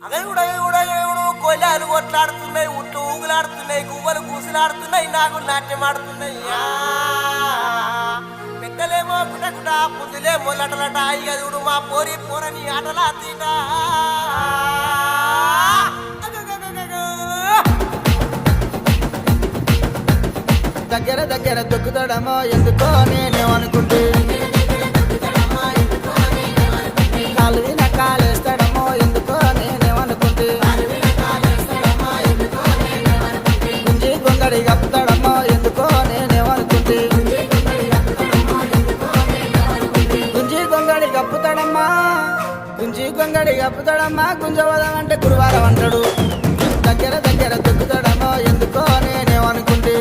అగడుగుడు కొయ్యాలు కొట్లాడుతున్నాయి, ఉట్లు ఊగులాడుతున్నాయి, గువ్వలు కూసులాడుతున్నాయి, నాగులు నాట్యమాడుతున్నాయి. పెద్దలేమో గుటగుట, పుంజులేమో లటలట, అయ్యదుడు మా పోరి పోరని ఆటలా తీట. దగ్గర దగ్గర దొక్కుతాడమో ఎందుకో నేనేమనుకుంటే, కాలు విన కాలేస్తాడమో ఎందుకో నేనేమనుకుంటే, గుంజి గొంగడి కప్పుతాడమో ఎందుకో నేనేమనుకుంటే, గుంజి గొంగడి కప్పుతాడమ్మా, గుంజి గొంగడి కప్పుతాడమ్మా, గుంజవదం అంటే గురువారం అంటాడు. దగ్గర దగ్గర దొక్కుతాడమో ఎందుకో నేనేమనుకుంటే.